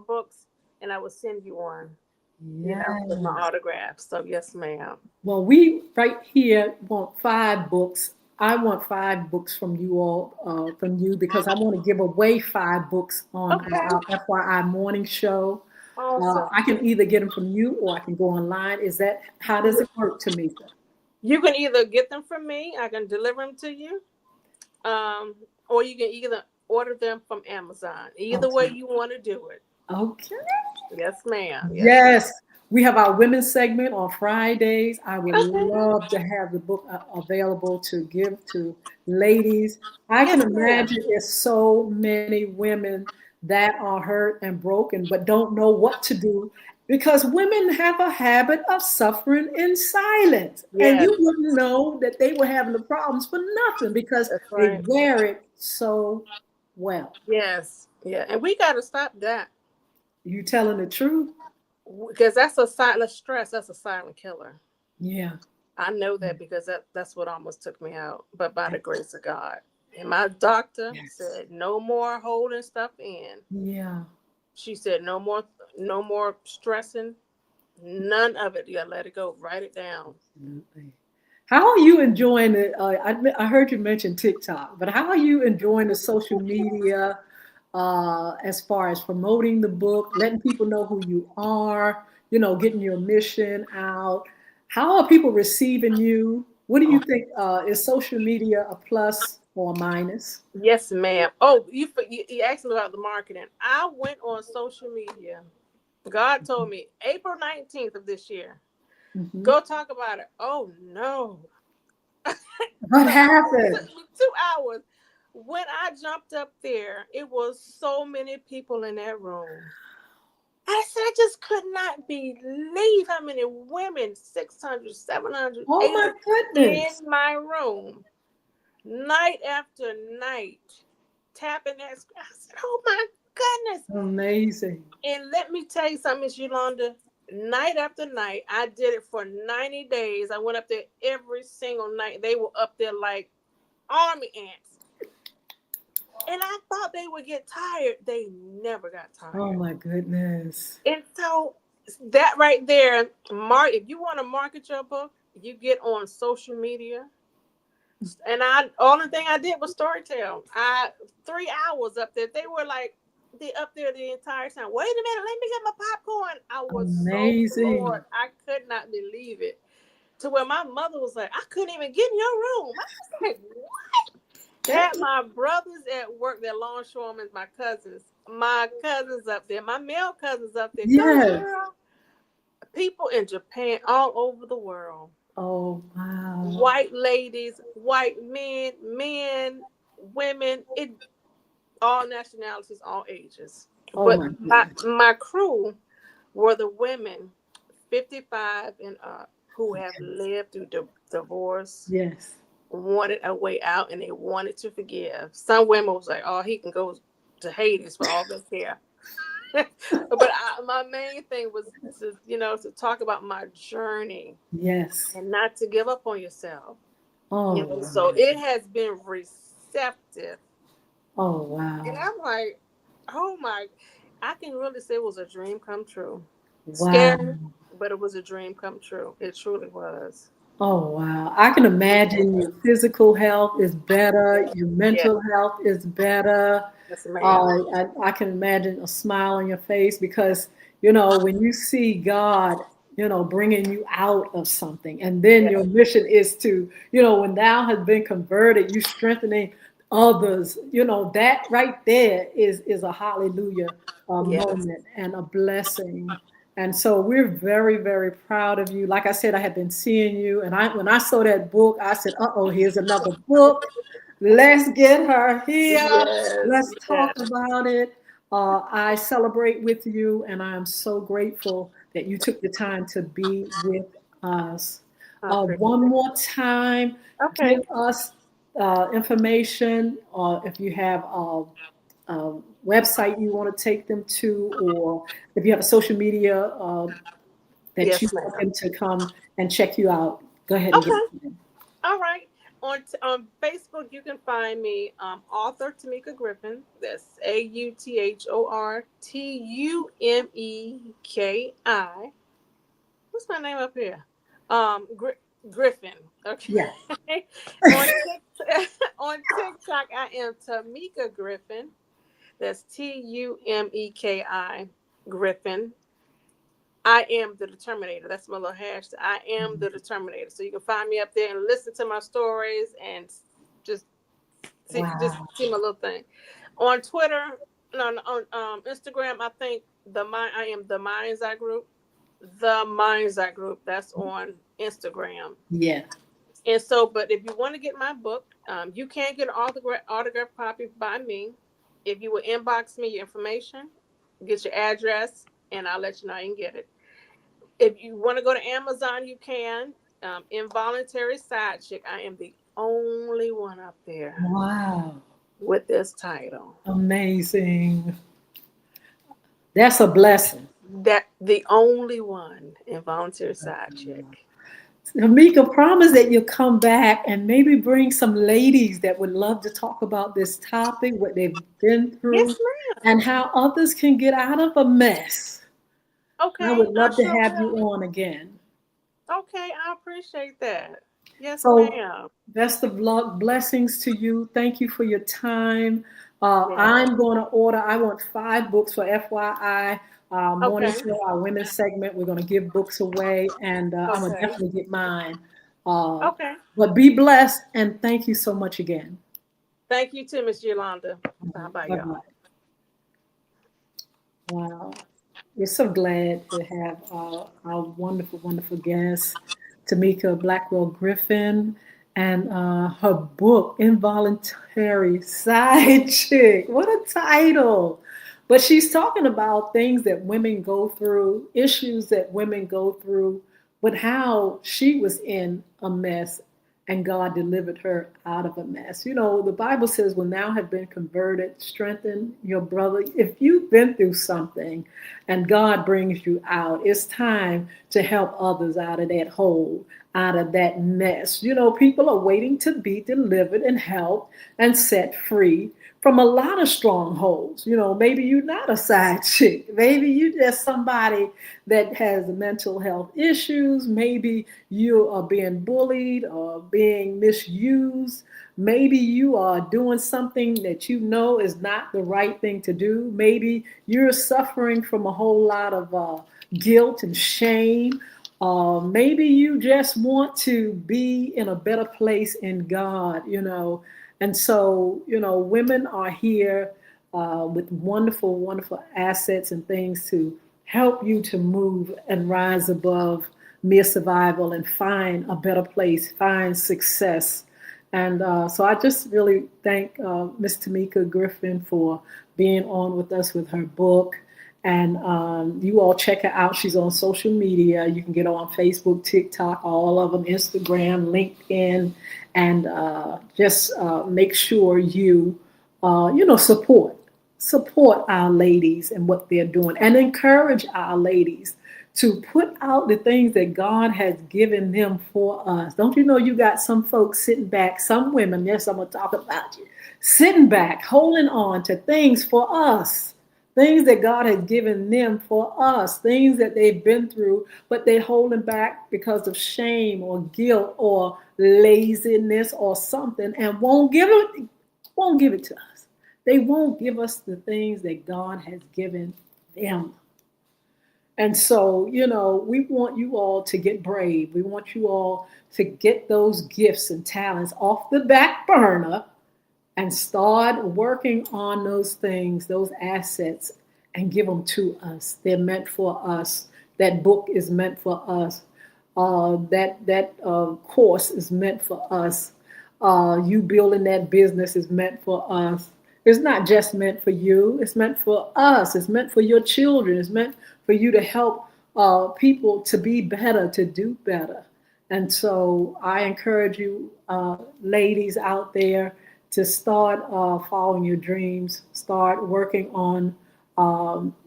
books," and I will send you one. With my autograph. So yes, ma'am. Well, we right here want 5 books. I want 5 books from you all, from you, because I want to give away 5 books on our FYI morning show. Awesome. I can either get them from you or I can go online. How does it work, Tameka? You can either get them from me, I can deliver them to you, or you can either order them from Amazon. Either way you want to do it. Okay. Yes, ma'am. Yes. We have our women's segment on Fridays. I would Okay. love to have the book available to give to ladies. I can imagine there's so many women that are hurt and broken, but don't know what to do, because women have a habit of suffering in silence. And you wouldn't know that they were having the problems for nothing because they wear it so well. Yes. Yeah. And we got to stop that. You telling the truth? Because that's a silent stress. That's a silent killer. Yeah. I know that because that's what almost took me out. But by the grace of God. And my doctor said, no more holding stuff in. Yeah. She said, no more stressing. None of it. You gotta let it go. Write it down. Absolutely. How are you enjoying it? I heard you mention TikTok, but how are you enjoying the social media as far as promoting the book, letting people know who you are, getting your mission out? How are people receiving you? What do you think? Is social media a plus or a minus? Yes, ma'am. Oh, you asked me about the marketing. I went on social media. God told me April 19th of this year. Go talk about it. Oh no. What happened? It took me 2 hours. When I jumped up there, it was so many people in that room. I said, I just could not believe how many women, 600, 700, oh my goodness, in my room, night after night, tapping that screen. I said, oh my goodness. Amazing. And let me tell you something, Miss Yolanda. Night after night, I did it for 90 days. I went up there every single night. They were up there like army ants. And I thought they would get tired. They never got tired. Oh my goodness. And so that right there, if you want to market your book, you get on social media. And only thing I did was storytell. 3 hours up there. They were like up there the entire time. Wait a minute, let me get my popcorn. I was amazing. so bored. I could not believe it. to where my mother was like, I couldn't even get in your room. I was like, what? They had my brothers at work, their longshoremen, my cousins up there, my male cousins up there. Go, Yes. girl. People in Japan, all over the world. Oh, wow. White ladies, white men, women, all nationalities, all ages. Oh, But my goodness. my crew were the women 55 and up who have lived through divorce, Yes. wanted a way out, and they wanted to forgive. Some women was like, oh, he can go to Hades for all they care. But my main thing was to talk about my journey Yes. and not to give up on yourself. Oh, So it has been receptive. oh, wow. And I'm like, oh my, I can really say it was a dream come true. Wow. Scary, but it was a dream come true. It truly was. Oh, wow. I can imagine your physical health is better, your Yeah. mental health is better. Yes, ma'am. I can imagine a smile on your face because, when you see God, bringing you out of something, and then Yeah. your mission is to, when thou has been converted, you strengthening others, that right there is a hallelujah Yes. moment and a blessing. And so we're very, very proud of you. Like I said, I had been seeing you, and when I saw that book, I said, "Uh-oh, here's another book. Let's get her here. Yes. Let's talk Yes. about it." I celebrate with you, and I am so grateful that you took the time to be with us. I appreciate One it. more time, Okay. give us information, or if you have a website you want to take them to, or if you have a social media that you Yes, want ma'am. them to come and check you out, go ahead and give Okay. it to them. All right. On Facebook, you can find me, author Tamika Griffin. That's AuthorTumeki. What's my name up here? Griffin. Okay. Yeah. on on TikTok, I am Tamika Griffin. That's Tumeki Griffin. I am the determinator. That's my little hashtag. I am the determinator. So you can find me up there and listen to my stories and just Wow. see my little thing. On Twitter, no, on Instagram, I think I am the Mind's Eye Group. The Mind's Eye Group. That's on Instagram. Yeah. And so, but if you want to get my book, you can get an autograph copy by me. If you will inbox me your information, get your address, and I'll let you know I can get it. If you want to go to Amazon, you can. Involuntary Side Chick. I am the only one up there Wow. with this title. Amazing. That's a blessing. That the only one, Involuntary Side Chick. Amika, promise that you'll come back and maybe bring some ladies that would love to talk about this topic, what they've been Yes, through, ma'am. and how others can get out of a mess. I Okay, would I love to sure have you will. on again. Okay, I appreciate that. Yes, So, ma'am. best of luck, blessings to you. Thank you for your time. Yeah. I'm going to order, I want 5 books for FYI. Morning Okay. Show, our women's segment. We're going to give books away, and I'm going to Okay. definitely get mine. Uh, Okay. but be blessed, and thank you so much again. Thank you too, Miss Yolanda. Bye bye, Bye y'all. bye. Wow. We're so glad to have our wonderful, wonderful guest, Tamika Blackwell-Griffin, and her book, Involuntary Side Chick. What a title! But she's talking about things that women go through, issues that women go through, but how she was in a mess and God delivered her out of a mess. The Bible says, when thou have been converted, strengthen your brother. If you've been through something and God brings you out, it's time to help others out of that hole, out of that mess. People are waiting to be delivered and helped and set free from a lot of strongholds. Maybe you're not a side chick. Maybe you just somebody that has mental health issues. Maybe you are being bullied or being misused. Maybe you are doing something that you know is not the right thing to do. Maybe you're suffering from a whole lot of guilt and shame. Maybe you just want to be in a better place in God, you know. And so, you know, women are here with wonderful, wonderful assets and things to help you to move and rise above mere survival and find a better place, find success. And so I just really thank Miss Tamika Griffin for being on with us with her book. And you all check her out. She's on social media. You can get her on Facebook, TikTok, all of them, Instagram, LinkedIn, and just make sure you, you know, support our ladies and what they're doing, and encourage our ladies to put out the things that God has given them for us. Don't you know you got some folks sitting back, some women, yes, I'm going to talk about you, sitting back, holding on to things for us, things that God has given them for us, things that they've been through, but they're holding back because of shame or guilt or laziness or something, and won't give it to us. They won't give us the things that God has given them. And so, you know, we want you all to get brave. We want you all to get those gifts and talents off the back burner and start working on those things, those assets, and give them to us. They're meant for us. That book is meant for us. That course is meant for us. You building that business is meant for us. It's not just meant for you. It's meant for us. It's meant for your children. It's meant for you to help people to be better, to do better. And so I encourage you, ladies out there, to start following your dreams, start working on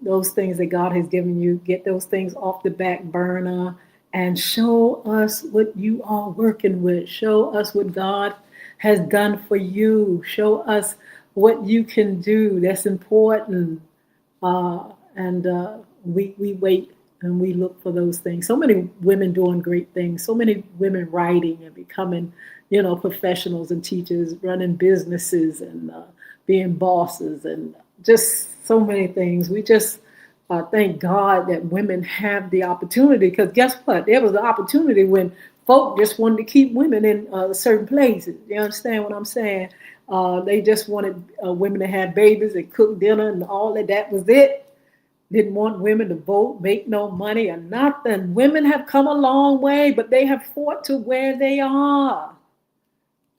those things that God has given you, get those things off the back burner, and show us what you are working with. Show us what God has done for you. Show us what you can do. That's important. And we wait and we look for those things. So many women doing great things. So many women writing and becoming, you know, professionals and teachers, running businesses and being bosses, and just so many things. We just thank God that women have the opportunity, because guess what? There was an opportunity when folk just wanted to keep women in certain places. You understand what I'm saying? They just wanted women to have babies and cook dinner and all of that was it. Didn't want women to vote, make no money or nothing. Women have come a long way, but they have fought to where they are.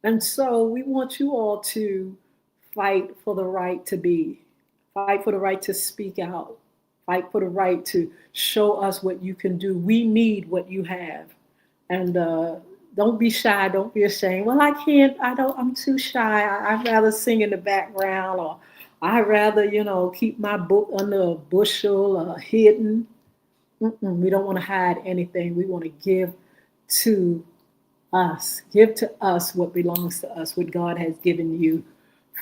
And so we want you all to fight for the right to be, fight for the right to speak out, fight for the right to show us what you can do. We need what you have. And don't be shy. Don't be ashamed. Well, I can't. I'm too shy. I'd rather sing in the background, or I'd rather, you know, keep my book under a bushel or hidden. We don't want to hide anything. We want to give to us. Give to us what belongs to us, what God has given you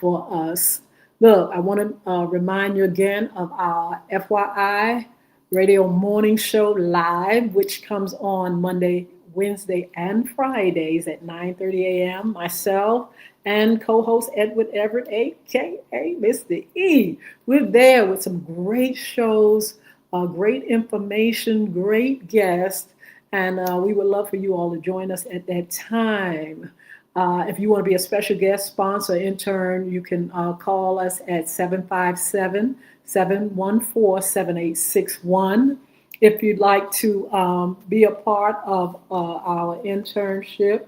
for us. Look, I want to remind you again of our FYI radio morning show live, which comes on Monday, Wednesday, and Fridays at 9:30 a.m. Myself and co-host Edward Everett, a.k.a. Mr. E. We're there with some great shows, great information, great guests, and we would love for you all to join us at that time. If you want to be a special guest, sponsor, intern, you can call us at 757-714-7861. If you'd like to be a part of our internship,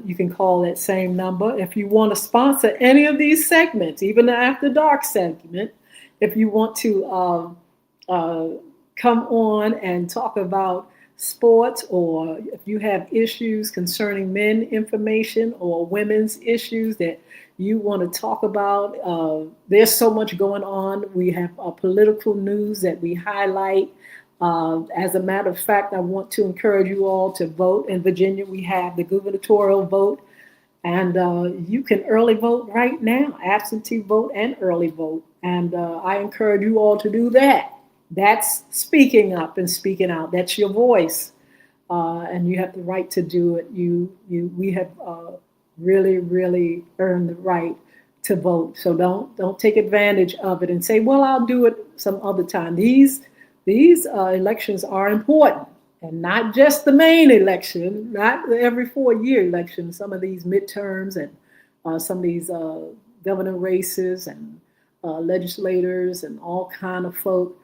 you can call that same number. If you want to sponsor any of these segments, even the After Dark segment, if you want to come on and talk about sports, or if you have issues concerning men information or women's issues that you want to talk about, there's so much going on. We have political news that we highlight. As a matter of fact, I want to encourage you all to vote. In Virginia, we have the gubernatorial vote, and you can early vote right now, absentee vote and early vote. And I encourage you all to do that. That's speaking up and speaking out. That's your voice, and you have the right to do it. We have really earned the right to vote. So don't take advantage of it and say, well, I'll do it some other time. These elections are important. and not just the main election, not the every 4 year election, some of these midterms and some of these governor races and legislators and all kind of folk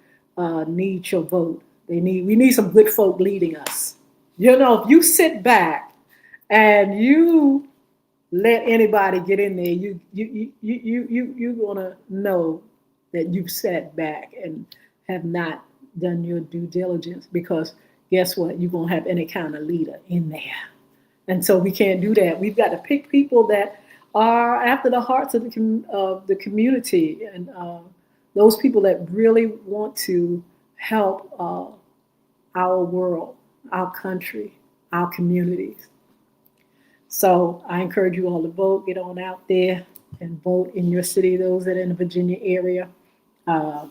need your vote. We need some good folk leading us. You know, if you sit back and you let anybody get in there, you're gonna know that you've sat back and have not done your due diligence, because guess what? You're gonna have any kind of leader in there. And so we can't do that. We've got to pick people that are after the hearts of the community, and those people that really want to help our world, our country, our communities. So I encourage you all to vote. Get on out there and vote in your city, those that are in the Virginia area, uh,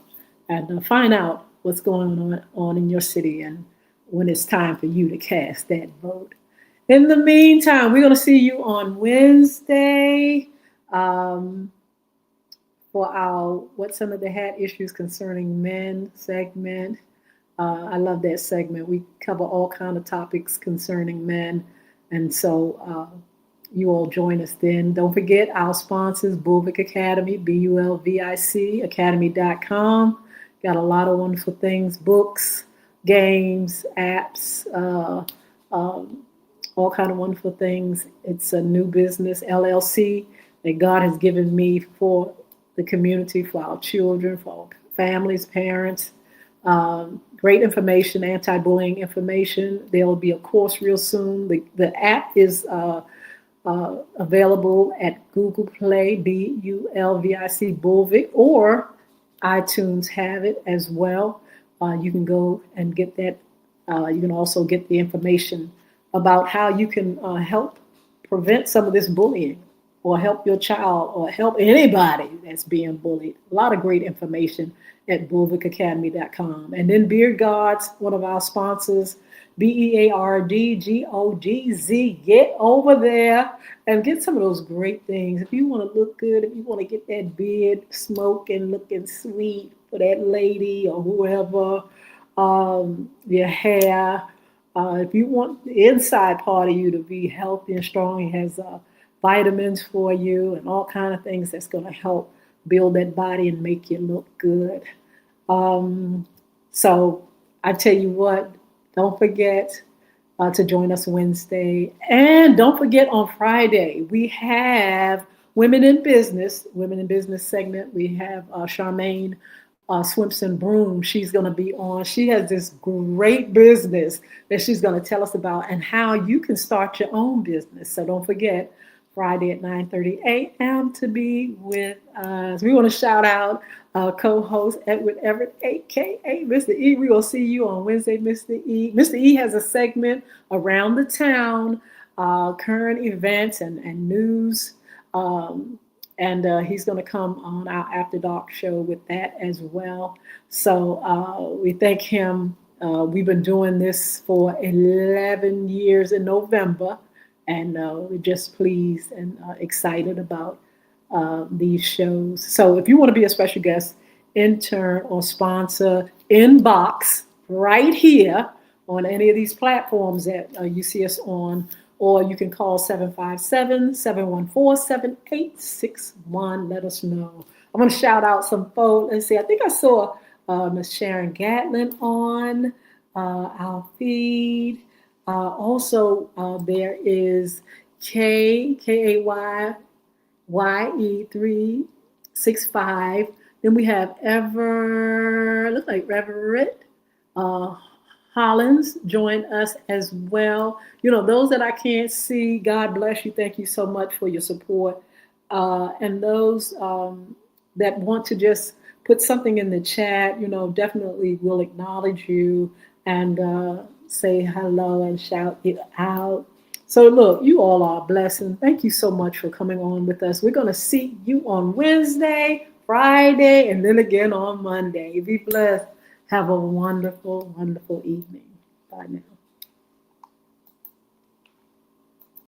and find out what's going on in your city and when it's time for you to cast that vote. In the meantime, we're going to see you on Wednesday um, for our What's Under the Hat Issues Concerning Men segment. I love that segment. We cover all kind of topics concerning men. And so you all join us then. Don't forget our sponsors, Bulvic Academy, BULVIC, academy.com. Got a lot of wonderful things, books, games, apps, all kind of wonderful things. It's a new business, LLC, that God has given me for the community, for our children, for our families, parents. Great information, anti-bullying information. There will be a course real soon. The app is available at Google Play, BULVIC, Bulvic, or iTunes have it as well. You can go and get that. You can also get the information about how you can help prevent some of this bullying, or help your child, or help anybody that's being bullied. A lot of great information at bulvicacademy.com. And then Beard Gods, one of our sponsors, BEARDGODZ. Get over there and get some of those great things. If you want to look good, if you want to get that beard smoking, looking sweet for that lady or whoever, your hair. If you want the inside part of you to be healthy and strong, it has vitamins for you and all kind of things that's going to help build that body and make you look good. So I tell you what, don't forget to join us Wednesday. And don't forget on Friday, we have Women in Business segment. We have Charmaine Swimpson Broom. She's going to be on. She has this great business that she's going to tell us about, and how you can start your own business. So don't forget, Friday at 9:30 a.m. to be with us. We want to shout out co-host Edward Everett, a.k.a. Mr. E. We will see you on Wednesday, Mr. E. Mr. E has a segment around the town, current events and news. And he's going to come on our After Dark show with that as well. So we thank him. We've been doing this for 11 years in November, and we're just pleased and excited about these shows. So if you want to be a special guest, intern, or sponsor, inbox right here on any of these platforms that you see us on, or you can call 757-714-7861. Let us know. I'm going to shout out some folks. Let's see. I think I saw Miss Sharon Gatlin on our feed. Also, there is KAYE365. Then we have looks like Reverend Hollins joined us as well. You know, those that I can't see, God bless you. Thank you so much for your support. And those that want to just put something in the chat, you know, definitely will acknowledge you and say hello and shout it out. So look, you all are a blessing. Thank you so much for coming on with us. We're going to see you on Wednesday, Friday, and then again on Monday. Be blessed. Have a wonderful, wonderful evening. Bye now.